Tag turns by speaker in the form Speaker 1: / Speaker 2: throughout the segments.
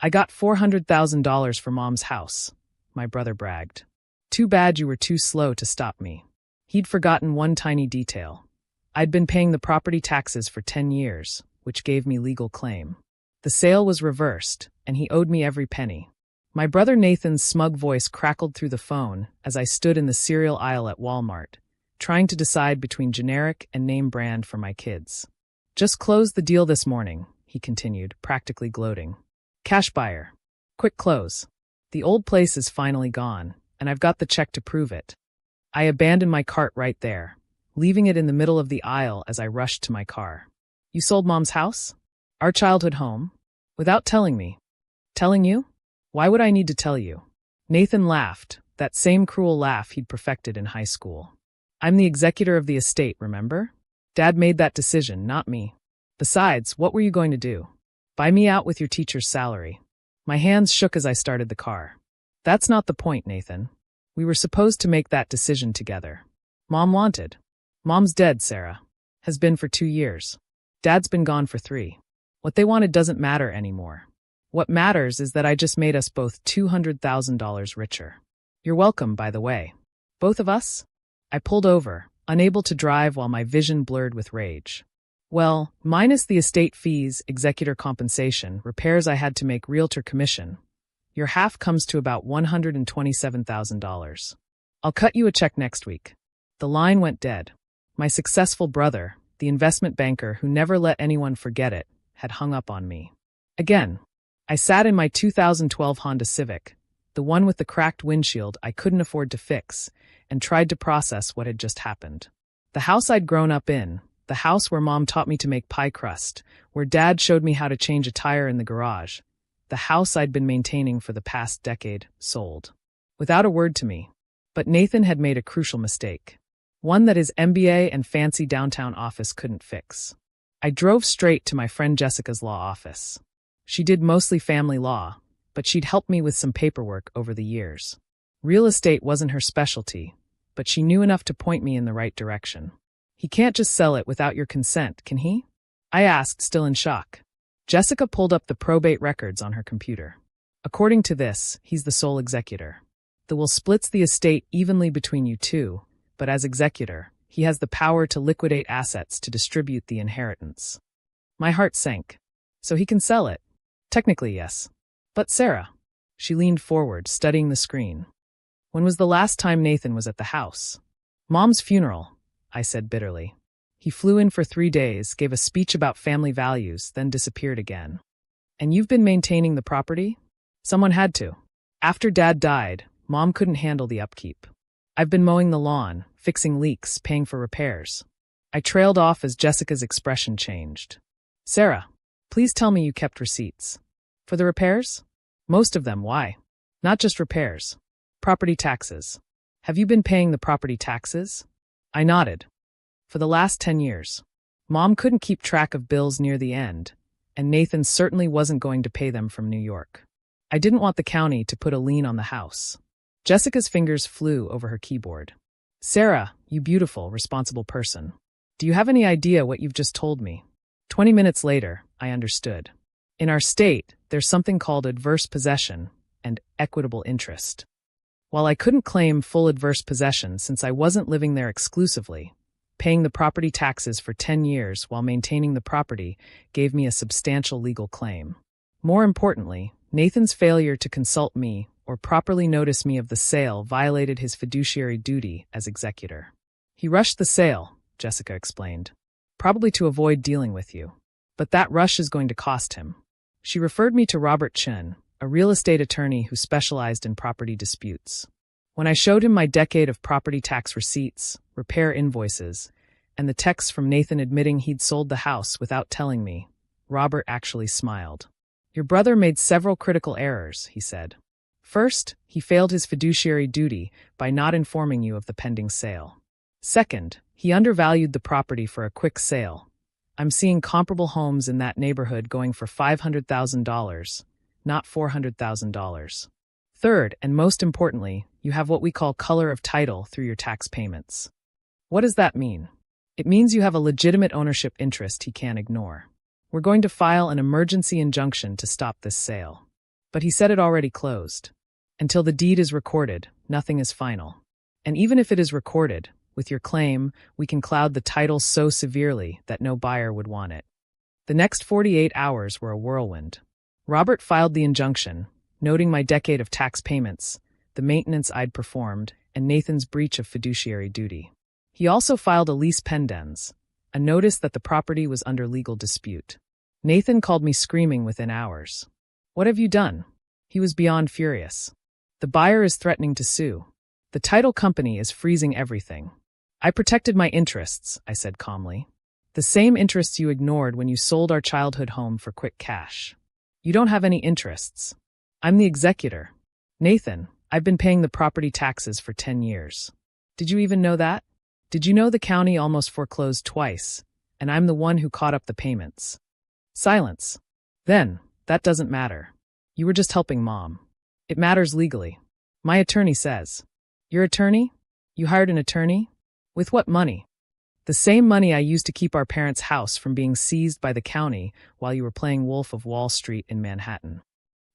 Speaker 1: I got $400,000 for Mom's house, my brother bragged. Too bad you were too slow to stop me. He'd forgotten one tiny detail. I'd been paying the property taxes for 10 years, which gave me legal claim. The sale was reversed, and he owed me every penny. My brother Nathan's smug voice crackled through the phone as I stood in the cereal aisle at Walmart, trying to decide between generic and name brand for my kids. Just closed the deal this morning, he continued, practically gloating. Cash buyer. Quick close. The old place is finally gone, and I've got the check to prove it. I abandoned my cart right there, leaving it in the middle of the aisle as I rushed to my car. You sold Mom's house? Our childhood home? Without telling me. Telling you? Why would I need to tell you? Nathan laughed, that same cruel laugh he'd perfected in high school. I'm the executor of the estate, remember? Dad made that decision, not me. Besides, what were you going to do? Buy me out with your teacher's salary. My hands shook as I started the car. That's not the point, Nathan. We were supposed to make that decision together. Mom wanted. Mom's dead, Sarah. Has been for 2 years. Dad's been gone for 3. What they wanted doesn't matter anymore. What matters is that I just made us both $200,000 richer. You're welcome, by the way. Both of us? I pulled over, unable to drive while my vision blurred with rage. Well, minus the estate fees, executor compensation, repairs I had to make, realtor commission, your half comes to about $127,000. I'll cut you a check next week. The line went dead. My successful brother, the investment banker who never let anyone forget it, had hung up on me. Again, I sat in my 2012 Honda Civic, the one with the cracked windshield I couldn't afford to fix, and tried to process what had just happened. The house I'd grown up in, the house where Mom taught me to make pie crust, where Dad showed me how to change a tire in the garage, the house I'd been maintaining for the past decade, sold. Without a word to me. But Nathan had made a crucial mistake. One that his MBA and fancy downtown office couldn't fix. I drove straight to my friend Jessica's law office. She did mostly family law, but she'd helped me with some paperwork over the years. Real estate wasn't her specialty, but she knew enough to point me in the right direction. He can't just sell it without your consent, can he? I asked, still in shock. Jessica pulled up the probate records on her computer. According to this, he's the sole executor. The will splits the estate evenly between you two, but as executor, he has the power to liquidate assets to distribute the inheritance. My heart sank. So he can sell it? Technically, yes. But Sarah. She leaned forward, studying the screen. When was the last time Nathan was at the house? Mom's funeral, I said bitterly. He flew in for 3 days, gave a speech about family values, then disappeared again. And you've been maintaining the property? Someone had to. After Dad died, Mom couldn't handle the upkeep. I've been mowing the lawn, fixing leaks, paying for repairs. I trailed off as Jessica's expression changed. Sarah, please tell me you kept receipts. For the repairs? Most of them, why? Not just repairs. Property taxes. Have you been paying the property taxes? I nodded. For the last 10 years. Mom couldn't keep track of bills near the end, and Nathan certainly wasn't going to pay them from New York. I didn't want the county to put a lien on the house. Jessica's fingers flew over her keyboard. Sarah, you beautiful, responsible person. Do you have any idea what you've just told me? 20 minutes later, I understood. In our state, there's something called adverse possession and equitable interest. While I couldn't claim full adverse possession since I wasn't living there exclusively, paying the property taxes for 10 years while maintaining the property gave me a substantial legal claim. More importantly, Nathan's failure to consult me or properly notice me of the sale violated his fiduciary duty as executor. He rushed the sale, Jessica explained, probably to avoid dealing with you. But that rush is going to cost him. She referred me to Robert Chen, a real estate attorney who specialized in property disputes. When I showed him my decade of property tax receipts, repair invoices, and the texts from Nathan admitting he'd sold the house without telling me, Robert actually smiled. Your brother made several critical errors, he said. First, he failed his fiduciary duty by not informing you of the pending sale. Second, he undervalued the property for a quick sale. I'm seeing comparable homes in that neighborhood going for $500,000, not $400,000. Third, and most importantly, you have what we call color of title through your tax payments. What does that mean? It means you have a legitimate ownership interest he can't ignore. We're going to file an emergency injunction to stop this sale. But he said it already closed. Until the deed is recorded, nothing is final. And even if it is recorded, with your claim, we can cloud the title so severely that no buyer would want it. The next 48 hours were a whirlwind. Robert filed the injunction, noting my decade of tax payments, the maintenance I'd performed, and Nathan's breach of fiduciary duty. He also filed a lease pendens, a notice that the property was under legal dispute. Nathan called me screaming within hours. "What have you done?" He was beyond furious. "The buyer is threatening to sue. The title company is freezing everything." "I protected my interests," I said calmly. "The same interests you ignored when you sold our childhood home for quick cash. You don't have any interests. I'm the executor. Nathan, I've been paying the property taxes for 10 years. Did you even know that? Did you know the county almost foreclosed twice, and I'm the one who caught up the payments?" Silence. "Then, that doesn't matter. You were just helping Mom. It matters legally. My attorney says." "Your attorney? You hired an attorney? With what money?" "The same money I used to keep our parents' house from being seized by the county while you were playing Wolf of Wall Street in Manhattan."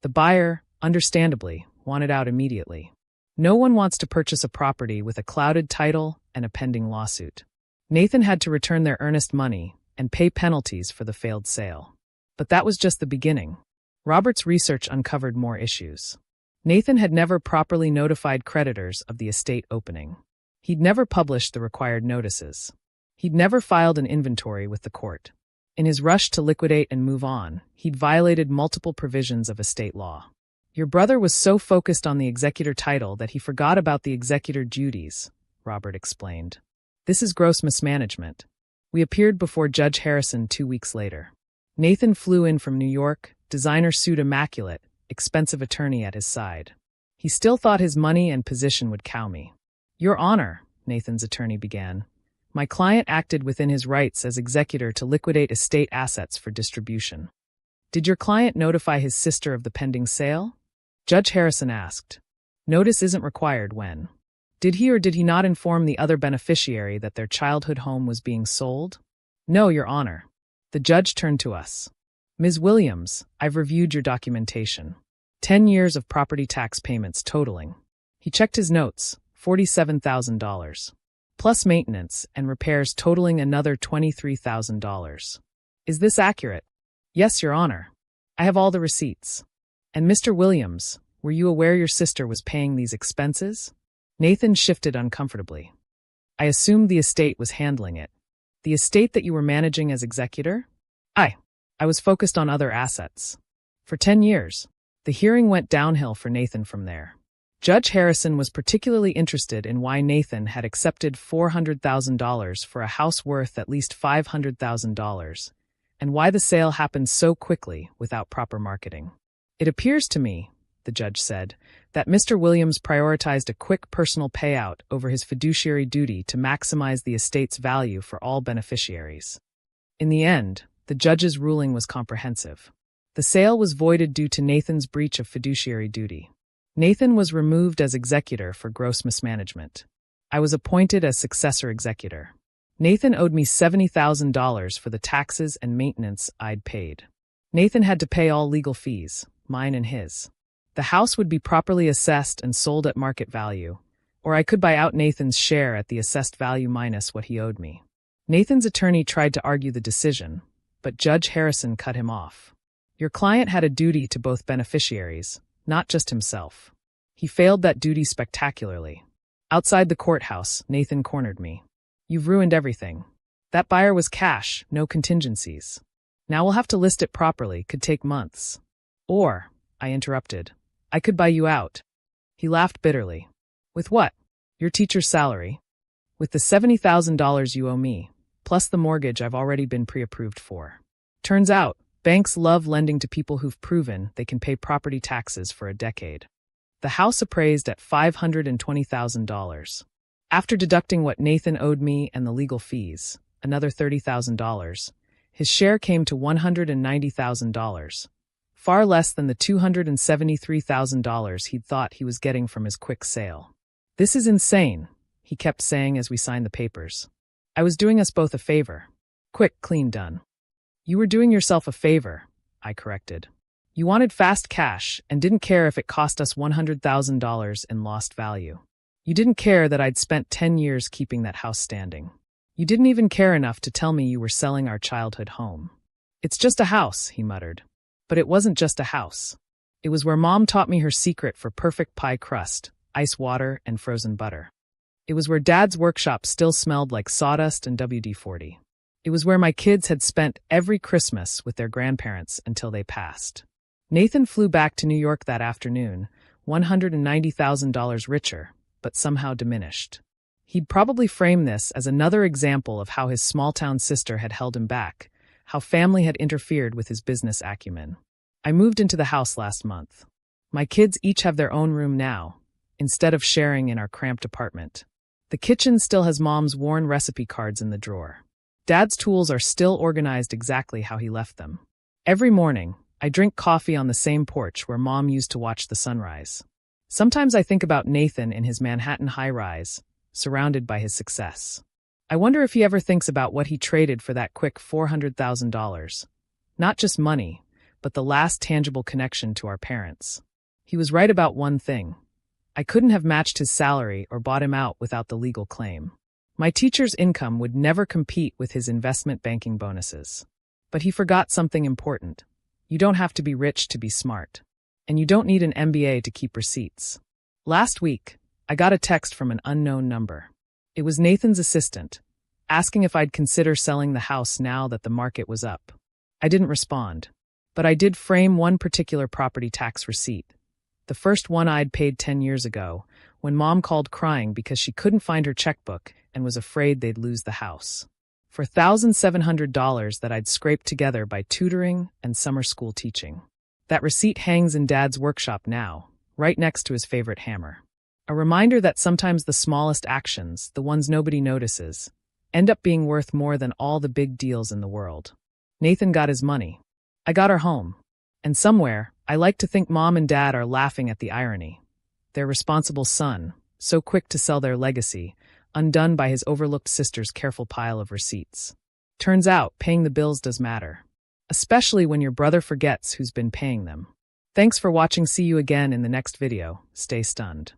Speaker 1: The buyer, understandably, wanted out immediately. No one wants to purchase a property with a clouded title and a pending lawsuit. Nathan had to return their earnest money and pay penalties for the failed sale. But that was just the beginning. Robert's research uncovered more issues. Nathan had never properly notified creditors of the estate opening. He'd never published the required notices. He'd never filed an inventory with the court. In his rush to liquidate and move on, he'd violated multiple provisions of estate law. "Your brother was so focused on the executor title that he forgot about the executor duties," Robert explained. "This is gross mismanagement." We appeared before Judge Harrison 2 weeks later. Nathan flew in from New York, designer suit immaculate, expensive attorney at his side. He still thought his money and position would cow me. "Your Honor," Nathan's attorney began, "my client acted within his rights as executor to liquidate estate assets for distribution." "Did your client notify his sister of the pending sale?" Judge Harrison asked. "Notice isn't required when. Did he or did he not inform the other beneficiary that their childhood home was being sold?" "No, Your Honor." The judge turned to us. "Ms. Williams, I've reviewed your documentation. 10 years of property tax payments totaling." He checked his notes, $47,000. Plus maintenance and repairs totaling another $23,000. "Is this accurate?" "Yes, Your Honor. I have all the receipts." "And Mr. Williams, were you aware your sister was paying these expenses?" Nathan shifted uncomfortably. "I assumed the estate was handling it." "The estate that you were managing as executor?" I was focused on other assets. For 10 years. The hearing went downhill for Nathan from there. Judge Harrison was particularly interested in why Nathan had accepted $400,000 for a house worth at least $500,000, and why the sale happened so quickly without proper marketing. "It appears to me," the judge said, "that Mr. Williams prioritized a quick personal payout over his fiduciary duty to maximize the estate's value for all beneficiaries." In the end, the judge's ruling was comprehensive. The sale was voided due to Nathan's breach of fiduciary duty. Nathan was removed as executor for gross mismanagement. I was appointed as successor executor. Nathan owed me $70,000 for the taxes and maintenance I'd paid. Nathan had to pay all legal fees, mine and his. The house would be properly assessed and sold at market value, or I could buy out Nathan's share at the assessed value minus what he owed me. Nathan's attorney tried to argue the decision, but Judge Harrison cut him off. "Your client had a duty to both beneficiaries, not just himself. He failed that duty spectacularly." Outside the courthouse, Nathan cornered me. "You've ruined everything. That buyer was cash, no contingencies. Now we'll have to list it properly, could take months. Or," I interrupted, "I could buy you out." He laughed bitterly. "With what? Your teacher's salary?" "With the $70,000 you owe me, plus the mortgage I've already been pre-approved for. Turns out, banks love lending to people who've proven they can pay property taxes for a decade." The house appraised at $520,000. After deducting what Nathan owed me and the legal fees, another $30,000, his share came to $190,000, far less than the $273,000 he'd thought he was getting from his quick sale. "This is insane," he kept saying as we signed the papers. "I was doing us both a favor. Quick, clean, done." "You were doing yourself a favor," I corrected. You wanted fast cash and didn't care if it cost us $100,000 in lost value. You didn't care that I'd spent 10 years keeping that house standing. You didn't even care enough to tell me you were selling our childhood home. It's just a house, he muttered. But it wasn't just a house. It was where Mom taught me her secret for perfect pie crust, ice water, and frozen butter. It was where Dad's workshop still smelled like sawdust and WD-40. It was where my kids had spent every Christmas with their grandparents until they passed. Nathan flew back to New York that afternoon, $190,000 richer, but somehow diminished. He'd probably frame this as another example of how his small-town sister had held him back, how family had interfered with his business acumen. I moved into the house last month. My kids each have their own room now, instead of sharing in our cramped apartment. The kitchen still has Mom's worn recipe cards in the drawer. Dad's tools are still organized exactly how he left them. Every morning, I drink coffee on the same porch where Mom used to watch the sunrise. Sometimes I think about Nathan in his Manhattan high-rise, surrounded by his success. I wonder if he ever thinks about what he traded for that quick $400,000. Not just money, but the last tangible connection to our parents. He was right about one thing. I couldn't have matched his salary or bought him out without the legal claim. My teacher's income would never compete with his investment banking bonuses. But he forgot something important. You don't have to be rich to be smart. And you don't need an MBA to keep receipts. Last week, I got a text from an unknown number. It was Nathan's assistant, asking if I'd consider selling the house now that the market was up. I didn't respond, but I did frame one particular property tax receipt, the first one I'd paid 10 years ago, when Mom called crying because she couldn't find her checkbook and was afraid they'd lose the house. For $1,700 that I'd scraped together by tutoring and summer school teaching. That receipt hangs in Dad's workshop now, right next to his favorite hammer. A reminder that sometimes the smallest actions, the ones nobody notices, end up being worth more than all the big deals in the world. Nathan got his money. I got our home. And somewhere, I like to think Mom and Dad are laughing at the irony. Their responsible son, so quick to sell their legacy, undone by his overlooked sister's careful pile of receipts. Turns out, paying the bills does matter. Especially when your brother forgets who's been paying them. Thanks for watching. See you again in the next video. Stay stunned.